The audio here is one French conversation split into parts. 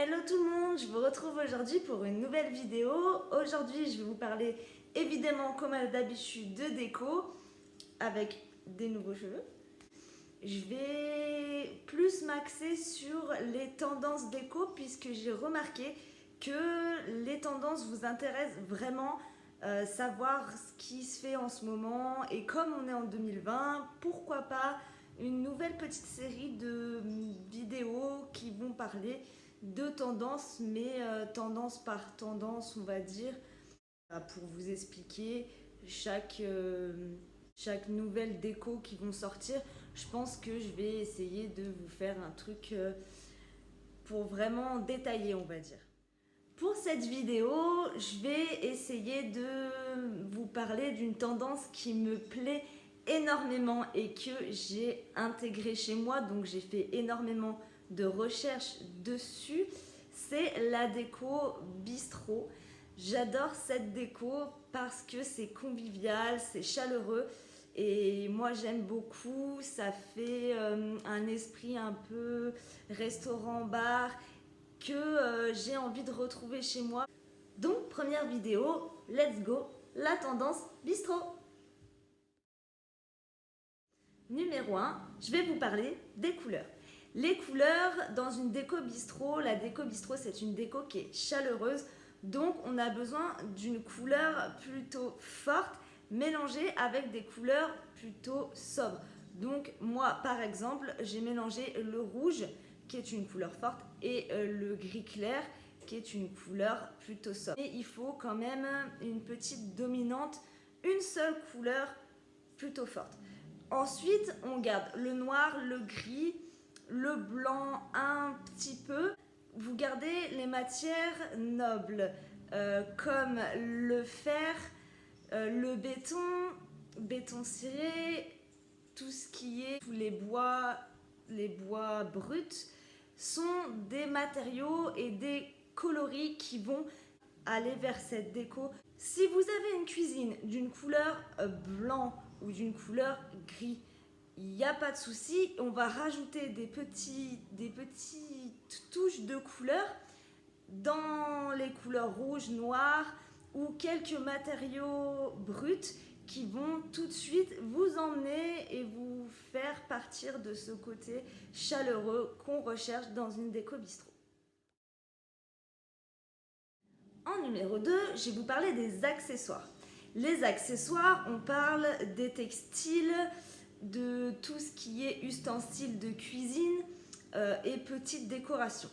Hello tout le monde, je vous retrouve aujourd'hui pour une nouvelle vidéo. Aujourd'hui, je vais vous parler évidemment comme d'habitude de déco avec des nouveaux cheveux. Je vais plus m'axer sur les tendances déco puisque j'ai remarqué que les tendances vous intéressent vraiment, savoir ce qui se fait en ce moment, et comme on est en 2020, pourquoi pas une nouvelle petite série de vidéos qui vont parler de tendances, mais tendance par tendance, on va dire, pour vous expliquer chaque nouvelle déco qui vont sortir. Je pense que je vais essayer de vous faire un truc pour vraiment détailler, on va dire. Pour cette vidéo, je vais essayer de vous parler d'une tendance qui me plaît énormément et que j'ai intégrée chez moi, donc j'ai fait énormément de recherches dessus. C'est la déco bistrot. J'adore cette déco parce que c'est convivial, c'est chaleureux et moi j'aime beaucoup. Ça fait un esprit un peu restaurant-bar que j'ai envie de retrouver chez moi. Donc première vidéo, let's go, la tendance bistrot. Numéro 1, je vais vous parler des couleurs. Les couleurs dans une déco bistrot, la déco bistrot c'est une déco qui est chaleureuse, donc on a besoin d'une couleur plutôt forte mélangée avec des couleurs plutôt sobres. Donc moi par exemple j'ai mélangé le rouge qui est une couleur forte et le gris clair qui est une couleur plutôt sobre. Et il faut quand même une petite dominante, une seule couleur plutôt forte. Ensuite, on garde le noir, le gris, le blanc un petit peu. Vous gardez les matières nobles comme le fer, le béton ciré, tout ce qui est tous les bois bruts sont des matériaux et des coloris qui vont aller vers cette déco. Si vous avez une cuisine d'une couleur blanc ou d'une couleur gris, il n'y a pas de souci, on va rajouter des petites touches de couleurs dans les couleurs rouge, noir ou quelques matériaux bruts qui vont tout de suite vous emmener et vous faire partir de ce côté chaleureux qu'on recherche dans une déco bistrot. En numéro 2, je vais vous parler des accessoires. Les accessoires, on parle des textiles, de tout ce qui est ustensiles de cuisine et petites décorations.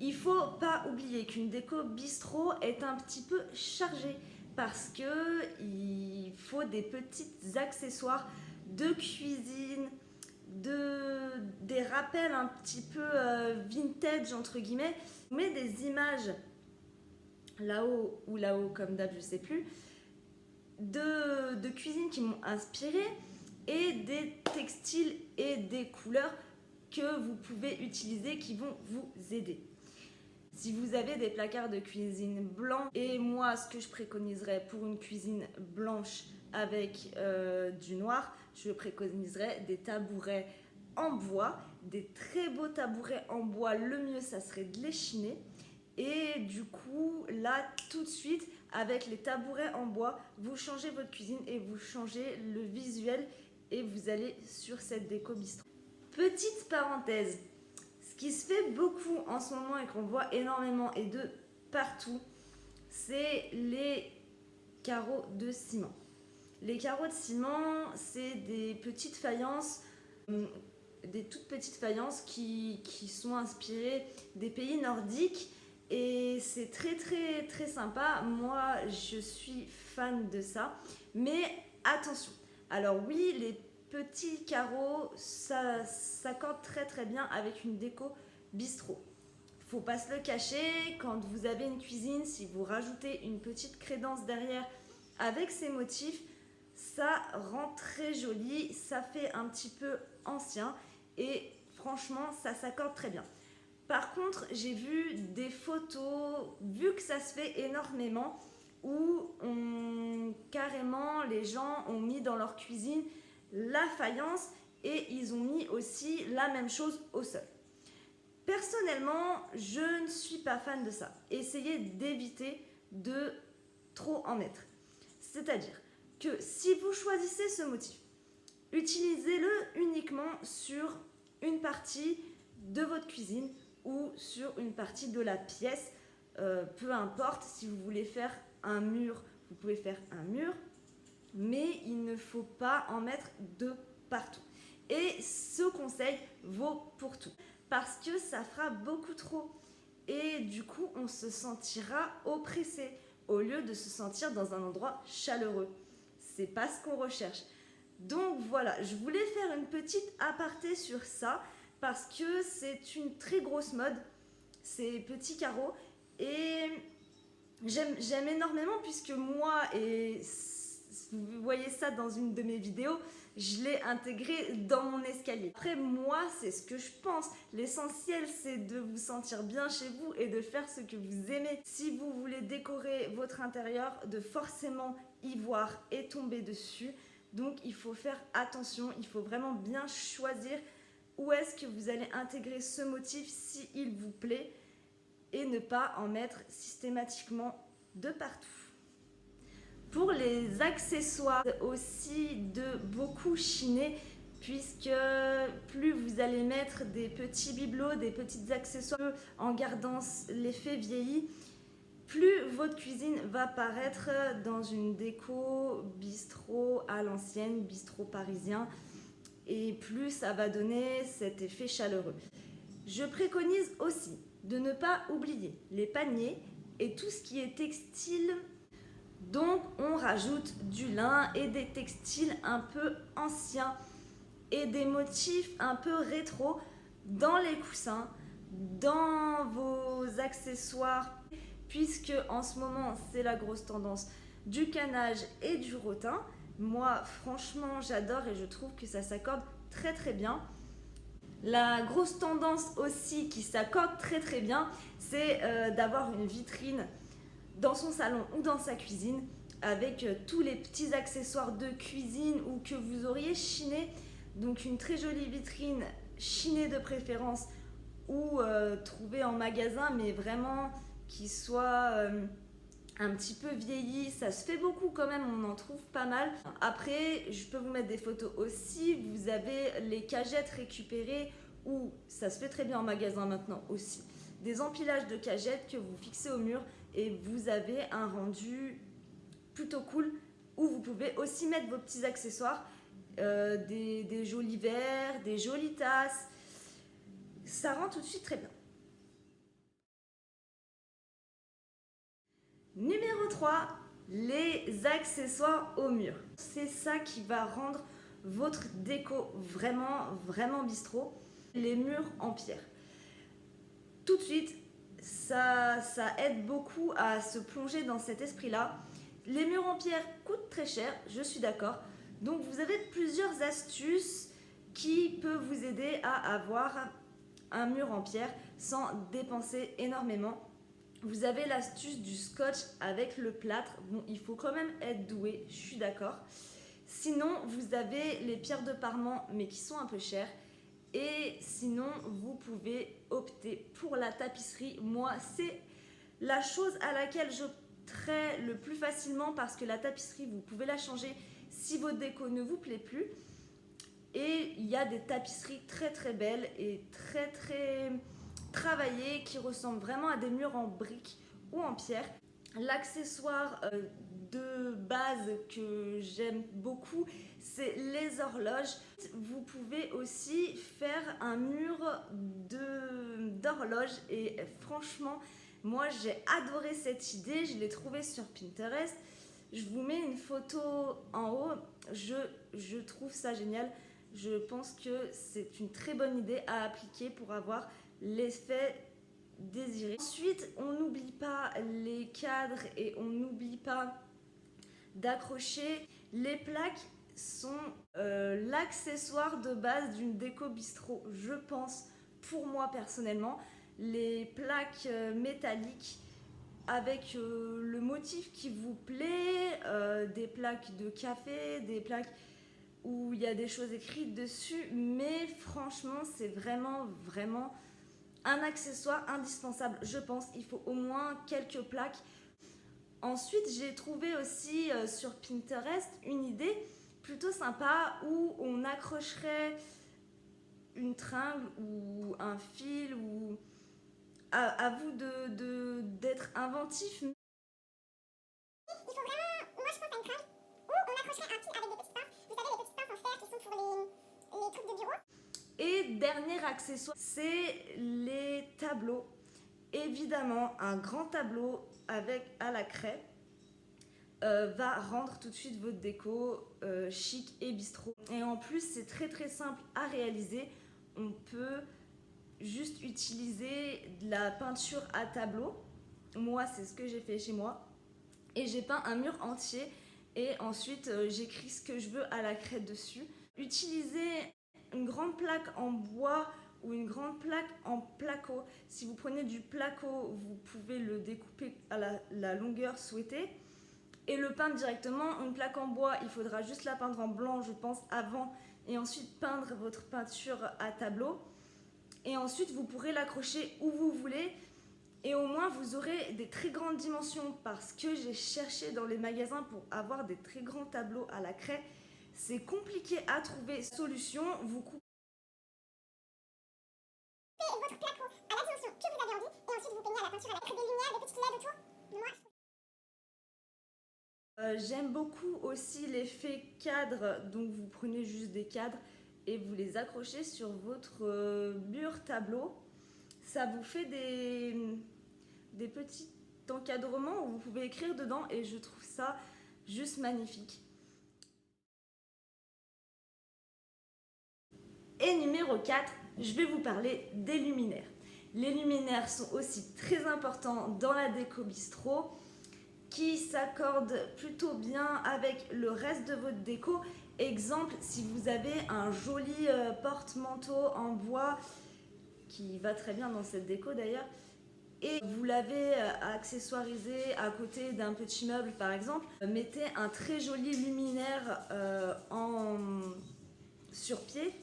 Il ne faut pas oublier qu'une déco bistrot est un petit peu chargée parce qu'il faut des petits accessoires de cuisine, des rappels un petit peu vintage entre guillemets. On met des images là-haut ou là-haut comme d'hab, je sais plus, de cuisine qui m'ont inspiré et des textiles et des couleurs que vous pouvez utiliser qui vont vous aider. Si vous avez des placards de cuisine blancs, et moi ce que je préconiserais pour une cuisine blanche avec du noir, je préconiserais des tabourets en bois, des très beaux tabourets en bois. Le mieux ça serait de les chiner. Et du coup, là, tout de suite, avec les tabourets en bois, vous changez votre cuisine et vous changez le visuel et vous allez sur cette déco bistrot. Petite parenthèse, ce qui se fait beaucoup en ce moment et qu'on voit énormément et de partout, c'est les carreaux de ciment. Les carreaux de ciment, c'est des petites faïences, des toutes petites faïences qui sont inspirées des pays nordiques. Et c'est très très très sympa, moi je suis fan de ça, mais attention, alors oui les petits carreaux ça s'accorde très très bien avec une déco bistrot. Faut pas se le cacher, quand vous avez une cuisine, si vous rajoutez une petite crédence derrière avec ces motifs, ça rend très joli, ça fait un petit peu ancien et franchement ça s'accorde très bien. Par contre, j'ai vu des photos, vu que ça se fait énormément, où carrément les gens ont mis dans leur cuisine la faïence et ils ont mis aussi la même chose au sol. Personnellement, je ne suis pas fan de ça. Essayez d'éviter de trop en mettre. C'est-à-dire que si vous choisissez ce motif, utilisez-le uniquement sur une partie de votre cuisine ou sur une partie de la pièce. Peu importe, si vous voulez faire un mur, vous pouvez faire un mur, mais il ne faut pas en mettre de partout. Et ce conseil vaut pour tout, parce que ça fera beaucoup trop. Et du coup, on se sentira oppressé, au lieu de se sentir dans un endroit chaleureux. C'est pas ce qu'on recherche. Donc voilà, je voulais faire une petite aparté sur ça, parce que c'est une très grosse mode, ces petits carreaux. Et j'aime énormément, puisque moi, et vous voyez ça dans une de mes vidéos, je l'ai intégré dans mon escalier. Après, moi, c'est ce que je pense. L'essentiel, c'est de vous sentir bien chez vous et de faire ce que vous aimez. Si vous voulez décorer votre intérieur, de forcément y voir et tomber dessus. Donc, il faut faire attention. Il faut vraiment bien choisir où est-ce que vous allez intégrer ce motif s'il vous plaît et ne pas en mettre systématiquement de partout. Pour les accessoires aussi de beaucoup chiner, puisque plus vous allez mettre des petits bibelots, des petits accessoires en gardant l'effet vieilli, plus votre cuisine va paraître dans une déco bistrot à l'ancienne, bistrot parisien, et plus ça va donner cet effet chaleureux. Je préconise aussi de ne pas oublier les paniers et tout ce qui est textile. Donc on rajoute du lin et des textiles un peu anciens et des motifs un peu rétro dans les coussins, dans vos accessoires, puisque en ce moment c'est la grosse tendance du canage et du rotin. Moi franchement j'adore et je trouve que ça s'accorde très très bien. La grosse tendance aussi qui s'accorde très très bien, c'est d'avoir une vitrine dans son salon ou dans sa cuisine avec tous les petits accessoires de cuisine ou que vous auriez chiné. Donc une très jolie vitrine chinée de préférence ou trouvée en magasin, mais vraiment qui soit un petit peu vieillie. Ça se fait beaucoup quand même, on en trouve pas mal. Après, je peux vous mettre des photos aussi. Vous avez les cagettes récupérées, ou ça se fait très bien en magasin maintenant aussi. Des empilages de cagettes que vous fixez au mur et vous avez un rendu plutôt cool, où vous pouvez aussi mettre vos petits accessoires, des jolis verres, des jolies tasses. Ça rend tout de suite très bien. Numéro 3, les accessoires au mur. C'est ça qui va rendre votre déco vraiment, vraiment bistrot. Les murs en pierre. Tout de suite, ça aide beaucoup à se plonger dans cet esprit-là. Les murs en pierre coûtent très cher, je suis d'accord. Donc vous avez plusieurs astuces qui peuvent vous aider à avoir un mur en pierre sans dépenser énormément. Vous avez l'astuce du scotch avec le plâtre. Bon, il faut quand même être doué, je suis d'accord. Sinon, vous avez les pierres de parement, mais qui sont un peu chères. Et sinon, vous pouvez opter pour la tapisserie. Moi, c'est la chose à laquelle j'opterais le plus facilement, parce que la tapisserie, vous pouvez la changer si votre déco ne vous plaît plus. Et il y a des tapisseries très très belles et très très travaillées qui ressemblent vraiment à des murs en briques ou en pierre. L'accessoire de base que j'aime beaucoup, c'est les horloges. Vous pouvez aussi faire un mur d'horloges et franchement, moi j'ai adoré cette idée, je l'ai trouvée sur Pinterest. Je vous mets une photo en haut, je trouve ça génial. Je pense que c'est une très bonne idée à appliquer pour avoir l'effet désiré. Ensuite, on n'oublie pas les cadres et on n'oublie pas d'accrocher. Les plaques sont l'accessoire de base d'une déco bistrot, je pense, pour moi personnellement. Les plaques métalliques avec le motif qui vous plaît, des plaques de café, des plaques où il y a des choses écrites dessus, mais franchement c'est vraiment Un accessoire indispensable, je pense, il faut au moins quelques plaques. Ensuite, j'ai trouvé aussi sur Pinterest une idée plutôt sympa où on accrocherait une tringle ou un fil ou à vous d'être inventif. Il faut vraiment, moi je pense à une tringle où on accrocherait un fil avec des petites pinces. Vous savez, les petites pinces en fer qui sont pour les trucs de bureau. Et dernier accessoire, c'est les tableaux. Évidemment, un grand tableau avec à la craie va rendre tout de suite votre déco chic et bistrot. Et en plus, c'est très très simple à réaliser. On peut juste utiliser de la peinture à tableau. Moi, c'est ce que j'ai fait chez moi. Et j'ai peint un mur entier. Et ensuite, j'écris ce que je veux à la craie dessus. Utilisez une grande plaque en bois ou une grande plaque en placo. Si vous prenez du placo, vous pouvez le découper à la longueur souhaitée et le peindre directement. Une plaque en bois, il faudra juste la peindre en blanc, je pense, avant, et ensuite peindre votre peinture à tableau. Et ensuite, vous pourrez l'accrocher où vous voulez. Et au moins, vous aurez des très grandes dimensions parce que j'ai cherché dans les magasins pour avoir des très grands tableaux à la craie. C'est compliqué à trouver solution. Vous coupez Votre placo à la dimension que vous avez envie et ensuite vous peignez à la peinture avec des lumières, des petites LED autour. Moi, J'aime beaucoup aussi l'effet cadre, donc vous prenez juste des cadres et vous les accrochez sur votre mur tableau. Ça vous fait des petits encadrements où vous pouvez écrire dedans et je trouve ça juste magnifique. Et numéro 4, je vais vous parler des luminaires. Les luminaires sont aussi très importants dans la déco bistrot, qui s'accorde plutôt bien avec le reste de votre déco. Exemple, si vous avez un joli porte-manteau en bois, qui va très bien dans cette déco d'ailleurs, et vous l'avez accessoirisé à côté d'un petit meuble par exemple, mettez un très joli luminaire sur pied,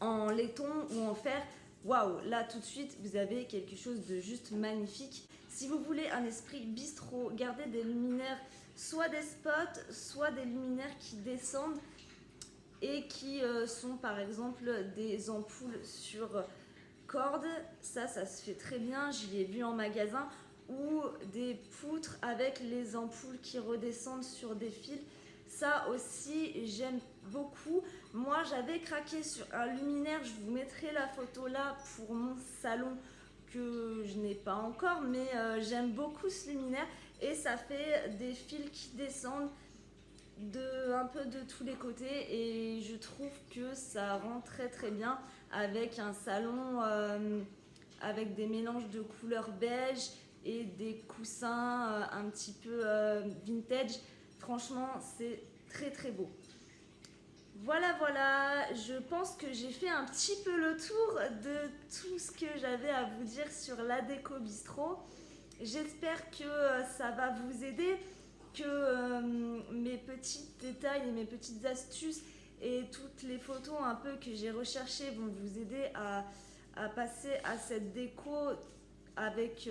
en laiton ou en fer. Waouh, là tout de suite vous avez quelque chose de juste magnifique. Si vous voulez un esprit bistrot, gardez des luminaires, soit des spots, soit des luminaires qui descendent et qui sont par exemple des ampoules sur corde. Ça se fait très bien, j'y ai vu en magasin, ou des poutres avec les ampoules qui redescendent sur des fils. Ça aussi, j'aime beaucoup. Moi, j'avais craqué sur un luminaire, je vous mettrai la photo là pour mon salon que je n'ai pas encore, mais j'aime beaucoup ce luminaire et ça fait des fils qui descendent un peu de tous les côtés et je trouve que ça rend très très bien avec un salon avec des mélanges de couleurs beige et des coussins un petit peu vintage. Franchement, c'est très très beau. Voilà, je pense que j'ai fait un petit peu le tour de tout ce que j'avais à vous dire sur la déco bistrot. J'espère que ça va vous aider, que mes petits détails et mes petites astuces et toutes les photos un peu que j'ai recherchées vont vous aider à passer à cette déco avec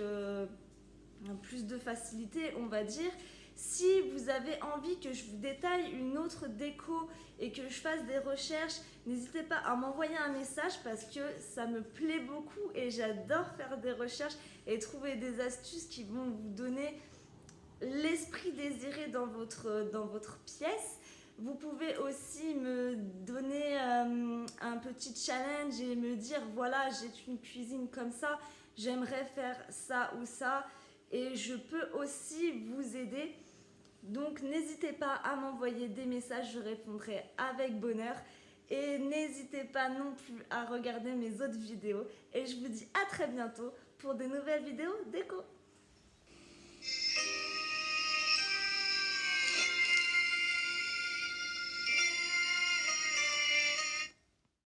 plus de facilité, on va dire. Si vous avez envie que je vous détaille une autre déco et que je fasse des recherches, n'hésitez pas à m'envoyer un message parce que ça me plaît beaucoup et j'adore faire des recherches et trouver des astuces qui vont vous donner l'esprit désiré dans votre pièce. Vous pouvez aussi me donner un petit challenge et me dire voilà, j'ai une cuisine comme ça, j'aimerais faire ça ou ça et je peux aussi vous aider. Donc n'hésitez pas à m'envoyer des messages, je répondrai avec bonheur. Et n'hésitez pas non plus à regarder mes autres vidéos. Et je vous dis à très bientôt pour de nouvelles vidéos déco.